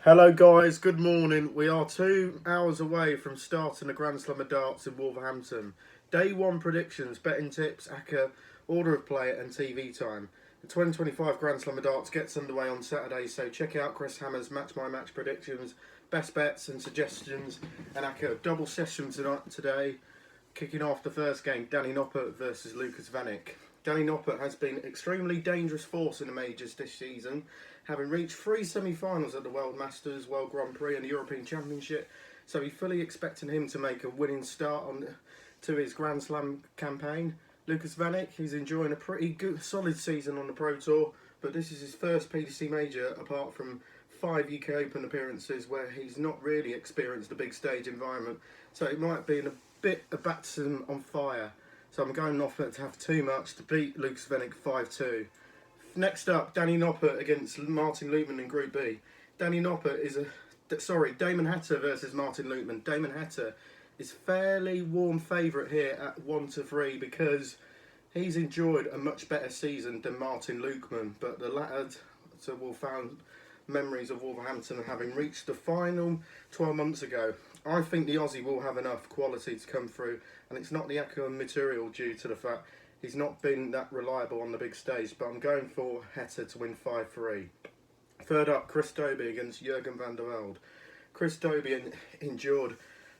Hello guys, good morning. We are 2 hours away from starting the Grand Slam of Darts in Wolverhampton. Day 1 predictions, betting tips, ACCA, order of play and TV time. The 2025 Grand Slam of Darts gets underway on Saturday, so check out Chris Hammer's Match My Match predictions, best bets and suggestions, and ACCA double session today, kicking off the first game, Danny Noppert versus Lukas Wenig. Danny Noppert has been an extremely dangerous force in the majors this season, having reached 3 semi-finals at the World Masters, World Grand Prix and the European Championship, so we're fully expecting him to make a winning start to his Grand Slam campaign. Lukas Wenig, he's enjoying a pretty good, solid season on the Pro Tour, but this is his first PDC major apart from 5 UK Open appearances where he's not really experienced a big stage environment, so it might be a bit of baptism on fire. So I'm going Noppert to have too much to beat Lukas Wenig 5-2. Next up, Danny Noppert against Martin Lukeman in Group B. Damon Heta versus Martin Lukeman. Damon Heta is fairly warm favourite here at 1-3 because he's enjoyed a much better season than Martin Lukeman, but the latter will found memories of Wolverhampton having reached the final 12 months ago. I think the Aussie will have enough quality to come through, and it's not the Echo material due to the fact he's not been that reliable on the big stage, but I'm going for Heta to win 5-3. Third up, Chris Dobey against Jurjen van der Velde. Chris Dobey endured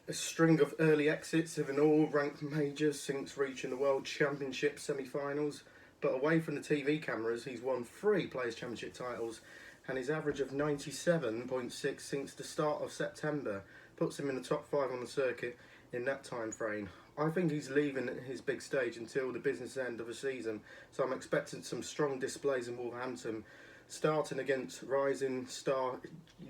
a string of early exits of an all-ranked majors since reaching the World Championship semi-finals, but away from the TV cameras, he's won 3 Players' Championship titles, and his average of 97.6 since the start of September puts him in the top 5 on the circuit in that time frame. I think he's leaving his big stage until the business end of the season, so I'm expecting some strong displays in Wolverhampton, starting against rising star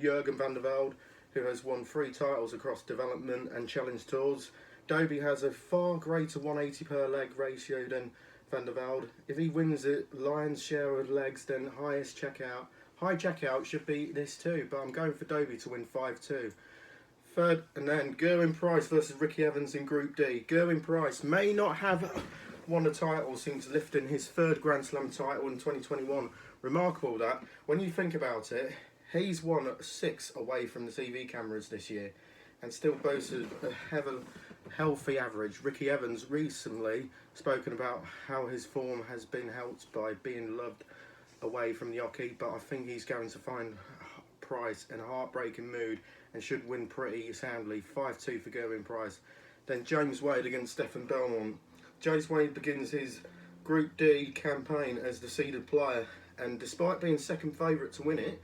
Jurjen van der Velde, who has won 3 titles across development and challenge tours. Dobey has a far greater 180 per leg ratio than van der Velde. If he wins it, lion's share of legs, then high checkout should be this too, but I'm going for Dobey to win 5-2. Third, and then Gerwyn Price versus Ricky Evans in Group D. Gerwyn Price may not have won a title since lifting his 3rd Grand Slam title in 2021. Remarkable that, when you think about it, he's won 6 away from the TV cameras this year and still boasted a healthy average. Ricky Evans recently spoken about how his form has been helped by being loved away from the hockey, but I think he's going to find Price in a heartbreaking mood and should win pretty soundly. 5-2 for Gerwyn Price. Then James Wade against Stefan Bellmont. James Wade begins his Group D campaign as the seeded player, and despite being second favourite to win it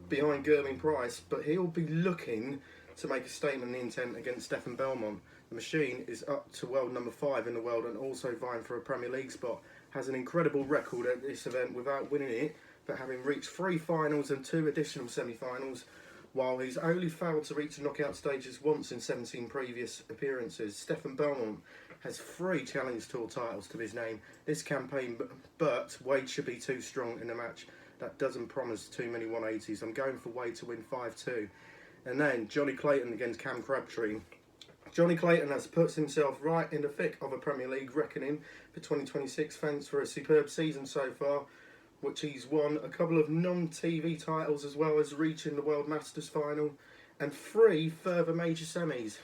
behind Gerwyn Price, but he'll be looking to make a statement in the intent against Stefan Bellmont. The machine is up to world number 5 in the world and also vying for a Premier League spot. Has an incredible record at this event without winning it, but having reached 3 finals and 2 additional semi-finals, while he's only failed to reach the knockout stages once in 17 previous appearances. Stefan Bellmont has 3 Challenge Tour titles to his name this campaign, but Wade should be too strong in a match that doesn't promise too many 180s. I'm going for Wade to win 5-2. And then Johnny Clayton against Crabtree. Johnny Clayton has put himself right in the thick of a Premier League reckoning for 2026 thanks for a superb season so far, which he's won a couple of non-TV titles as well as reaching the World Masters final and 3 further major semis.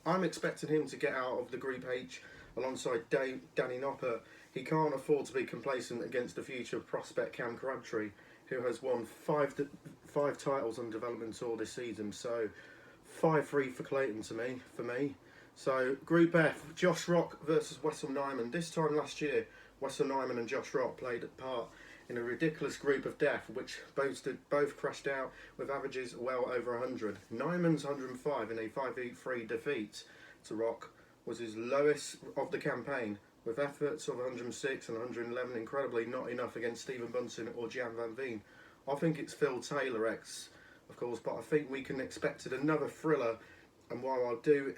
I'm expecting him to get out of the Group H alongside Danny Noppert. He can't afford to be complacent against the future prospect Crabtree, who has won 5 titles on development tour this season. So 5-3 for Clayton for me. So Group F, Josh Rock versus Wessel Nijman. This time last year, Wessel Nijman and Josh Rock played a part in a ridiculous group of death, which both crashed out with averages well over 100. Nijman's 105 in a 5-3 defeat to Rock was his lowest of the campaign, with efforts of 106 and 111 incredibly not enough against Stephen Bunsen or Gian van Veen. I think it's Phil Taylor X, of course, but I think we can expect another thriller, and while I'll do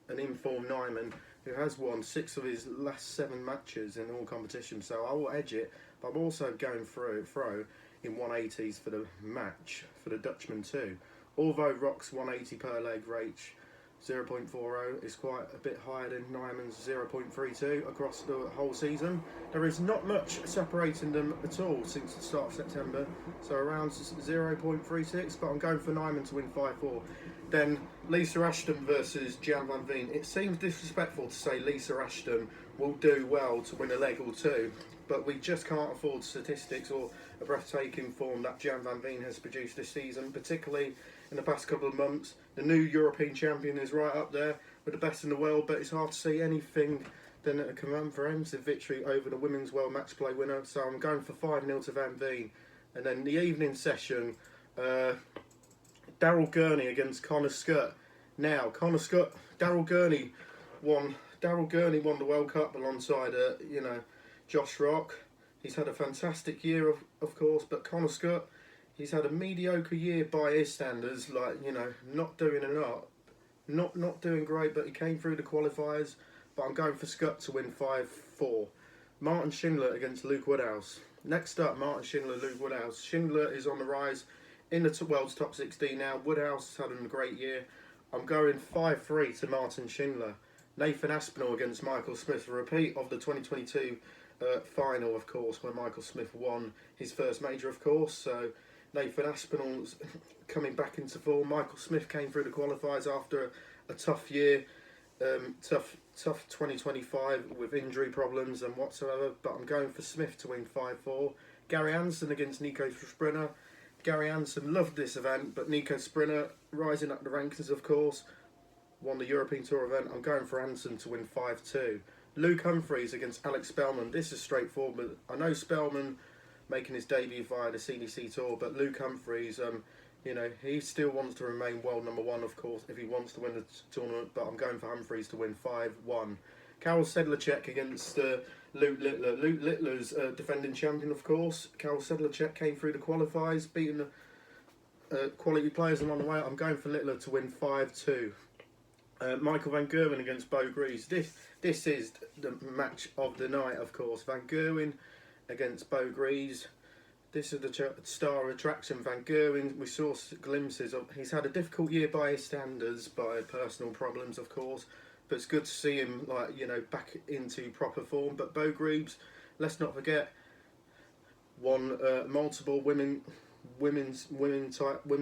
an informed Nijman, who has won 6 of his last 7 matches in all competitions, so I will edge it, but I'm also going throw in 180s for the match for the Dutchman too. Although Rock's 180 per leg 0.40 is quite a bit higher than Nijman's 0.32 across the whole season. There is not much separating them at all since the start of September, so around 0.36, but I'm going for Nijman to win 5-4. Then Lisa Ashton versus Gian van Veen. It seems disrespectful to say Lisa Ashton will do well to win a leg or two, but we just can't afford statistics or a breathtaking form that Gian van Veen has produced this season, particularly in the past couple of months. The new European champion is right up there with the best in the world, but it's hard to see anything than a comprehensive victory over the Women's World Match Play winner, so I'm going for 5-0 to Van Veen. And then the evening session, Daryl Gurney against Scutt. Now, Scutt, Daryl Gurney won the World Cup alongside, Josh Rock. He's had a fantastic year, of course, but Scutt, he's had a mediocre year by his standards, not doing a lot. Not doing great, but he came through the qualifiers. But I'm going for Scutt to win 5-4. Martin Schindler against Luke Woodhouse. Next up, Martin Schindler, Luke Woodhouse. Schindler is on the rise in the world's top 16 now. Woodhouse has had a great year. I'm going 5-3 to Martin Schindler. Nathan Aspinall against Michael Smith. A repeat of the 2022 final, of course, where Michael Smith won his first major, of course. So Nathan Aspinall's coming back into form. Michael Smith came through the qualifiers after a tough year, tough 2025 with injury problems and whatsoever. But I'm going for Smith to win 5-4. Gary Hansen against Niko Sprinter. Gary Hansen loved this event, but Niko Sprinter rising up the rankings, of course, won the European Tour event. I'm going for Hansen to win 5-2. Luke Humphries against Alex Spellman. This is straightforward, but I know Spellman making his debut via the CDC Tour, but Luke Humphries, he still wants to remain world number one, of course, if he wants to win the tournament, but I'm going for Humphries to win 5-1. Karel Sedlacek against Luke Littler. Luke Littler's defending champion, of course. Karel Sedlacek came through the qualifiers, beating quality players along the way. I'm going for Littler to win 5-2. Michael Van Gerwen against Bo Grease. This is the match of the night, of course. Van Gerwen against Bo Grease. This is the star attraction. Van Gerwen, we saw glimpses of. He's had a difficult year by his standards, by personal problems, of course. But it's good to see him, back into proper form. But Bo Greaves, let's not forget, won multiple women's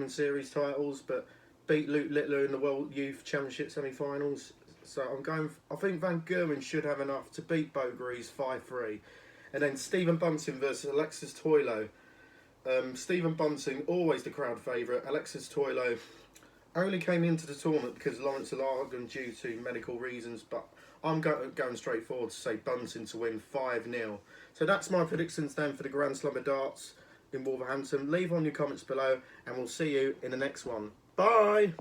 series titles, but beat Luke Littler in the World Youth Championship semi-finals. So I think Van Gerwen should have enough to beat Bo Greaves 5-3. And then Stephen Bunting versus Alexis Toilo. Stephen Bunting, always the crowd favourite. Alexis Toilo only came into the tournament because Lawrence Largan due to medical reasons, but I'm going straight forward to say Bunting to win 5-0. So that's my predictions then for the Grand Slam of Darts in Wolverhampton. Leave on your comments below and we'll see you in the next one. Bye!